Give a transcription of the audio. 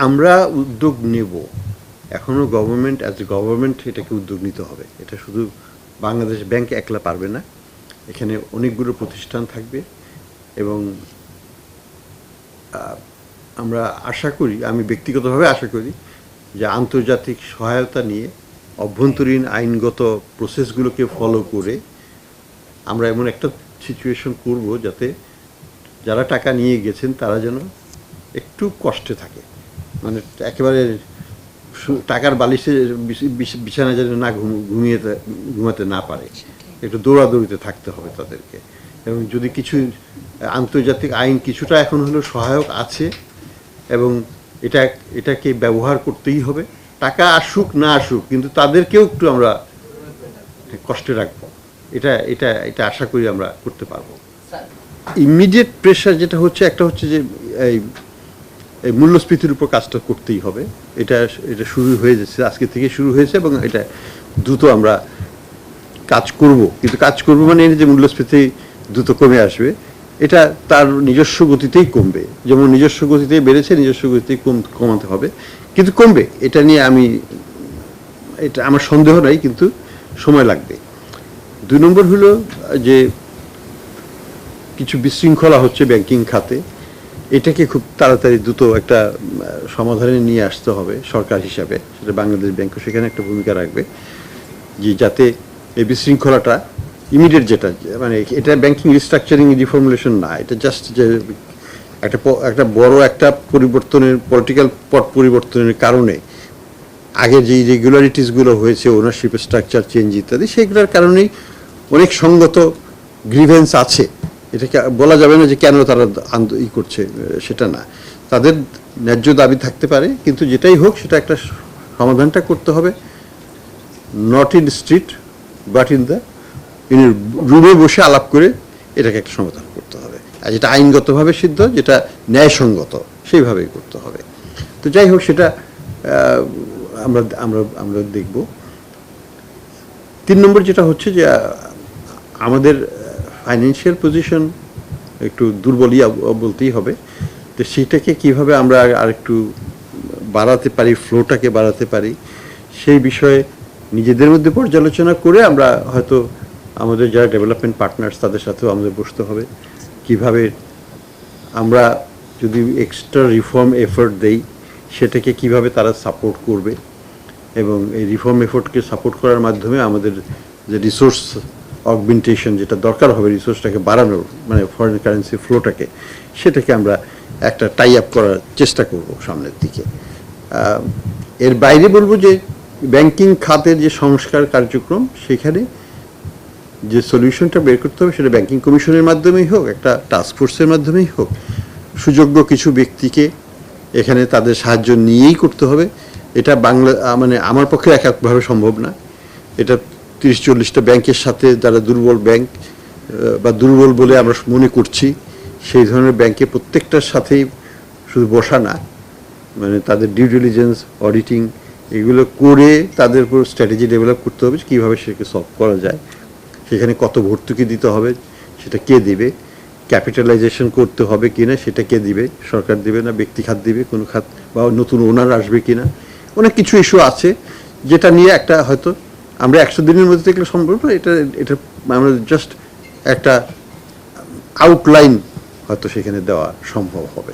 আমরা উদ্যোগ নেব, এখনও গভর্নমেন্ট অ্যাজ এ গভর্নমেন্ট এটাকে উদ্যোগ নিতে হবে। এটা শুধু বাংলাদেশ ব্যাংক একলা পারবে না, এখানে অনেকগুলো প্রতিষ্ঠান থাকবে এবং আমরা আশা করি, আমি ব্যক্তিগতভাবে আশা করি যে আন্তর্জাতিক সহায়তা নিয়ে অভ্যন্তরীণ আইনগত প্রসেসগুলোকে ফলো করে আমরা এমন একটা সিচুয়েশন করব যাতে যারা টাকা নিয়ে গেছেন তারা যেন একটু কষ্টে থাকে, মানে একেবারে টাকার বালিশে বিছানা যেন না ঘুমাতে না পারে, একটু দৌড়াদৌড়িতে থাকতে হবে তাদেরকে। এবং যদি কিছু আন্তর্জাতিক আইন কিছুটা এখন হলেও সহায়ক আছে এবং এটাকে ব্যবহার করতেই হবে, টাকা আসুক না আসুক কিন্তু তাদেরকেও একটু আমরা কষ্টে রাখবো, এটা এটা এটা আশা করি আমরা করতে পারবো। ইমিডিয়েট প্রেশার যেটা হচ্ছে, একটা হচ্ছে যে এই মূল্যস্ফীতির উপর কাজটা করতেই হবে। এটা শুরু হয়ে যাচ্ছে, আজকে থেকে শুরু হয়েছে এবং এটা দ্রুত আমরা কাজ করব। কিন্তু কাজ করব মানে যে মূল্যস্ফীতি দ্রুত কমে আসবে, এটা তার নিজস্ব গতিতেই কমবে। যেমন নিজস্ব গতিতেই বেড়েছে, নিজস্ব গতিতেই কমাতে হবে, কিন্তু কমবে, এটা নিয়ে এটা আমার সন্দেহ নাই, কিন্তু সময় লাগবে। 2 নম্বর হলো যে কিছু বিশৃঙ্খলা হচ্ছে ব্যাংকিং খাতে, এটাকে খুব তাড়াতাড়ি দ্রুত একটা সমাধানে নিয়ে আসতে হবে সরকার হিসাবে। সেটা বাংলাদেশ ব্যাংকও সেখানে একটা ভূমিকা রাখবে, যে যাতে এই বিশৃঙ্খলাটা ইমিডিয়েট, যেটা মানে এটা ব্যাংকিং রিস্ট্রাকচারিং রিফর্মুলেশন না, এটা জাস্ট যে একটা বড় একটা পলিটিক্যাল পট পরিবর্তনের কারণে আগে যে রেগুলারিটিসগুলো হয়েছে, ওনারশিপ স্ট্রাকচার চেঞ্জ ইত্যাদি, সেগুলোর কারণেই অনেক সঙ্গত গ্রিভেন্স আছে। এটাকে বলা যাবে না যে কেন তারা করছে, সেটা না। তাদের ন্যায্য দাবি থাকতে পারে, কিন্তু যেটাই হোক সেটা একটা সমাধানটা করতে হবে, not in street but in রুমে বসে আলাপ করে এটাকে একটা সমাধান করতে হবে। আর যেটা আইনগতভাবে সিদ্ধ, যেটা ন্যায়সঙ্গত, সেইভাবেই করতে হবে। তো যাই হোক, সেটা আমরা আমরা আমরা দেখব। 3 নম্বর যেটা হচ্ছে যে আমাদের ফাইন্যান্সিয়াল পজিশন একটু দুর্বলই বলতেই হবে, তো সেটাকে কীভাবে আমরা আরেকটু বাড়াতে পারি, ফ্লোটাকে বাড়াতে পারি, সেই বিষয়ে নিজেদের মধ্যে পর্যালোচনা করে আমরা হয়তো আমাদের যারা ডেভেলপমেন্ট পার্টনার্স তাদের সাথেও আমাদের বসতে হবে, কিভাবে আমরা যদি এক্সট্রা রিফর্ম এফোর্ট দেই সেটাকে কিভাবে তারা সাপোর্ট করবে, এবং এই রিফর্ম এফোর্টকে সাপোর্ট করার মাধ্যমে আমাদের যে রিসোর্স অগমেন্টেশন যেটা দরকার হবে, রিসোর্সটাকে বাড়ানোর, মানে ফরেন কারেন্সি ফ্লোটাকে, সেটাকে আমরা একটা টাই আপ করার চেষ্টা করব সামনের দিকে। এর বাইরে বলবো যে ব্যাংকিং খাতের যে সংস্কার কার্যক্রম, সেখানে যে সলিউশনটা বের করতে হবে সেটা ব্যাংকিং কমিশনের মাধ্যমেই হোক, একটা টাস্কফোর্সের মাধ্যমেই হোক, সুযোগ্য কিছু ব্যক্তিকে এখানে তাদের সাহায্য নিয়েই করতে হবে। এটা মানে আমার পক্ষে এককভাবে সম্ভব না। এটা 30-40টা ব্যাংকের সাথে, যারা দুর্বল ব্যাংক বা দুর্বল বলে আমরা মনে করছি, সেই ধরনের ব্যাংকে প্রত্যেকটার সাথেই শুধু বসা না, মানে তাদের ডিউ ডিলিজেন্স, অডিটিং এগুলো করে তাদের উপর স্ট্র্যাটেজি ডেভেলপ করতে হবে কীভাবে সেটাকে সলভ করা যায়, সেখানে কত ভর্তুকি দিতে হবে, সেটা কে দিবে, ক্যাপিটালাইজেশন করতে হবে কিনা সেটা কে দিবে, সরকার দিবে না ব্যক্তি খাত দিবে, কোনো খাত বা নতুন ওনার আসবে কিনা, অনেক কিছু ইস্যু আছে যেটা নিয়ে একটা হয়তো আমরা 100 দিনের মধ্যে দেখলে সম্ভব না, এটা আমরা জাস্ট একটা আউটলাইন হয়তো সেখানে দেওয়া সম্ভব হবে।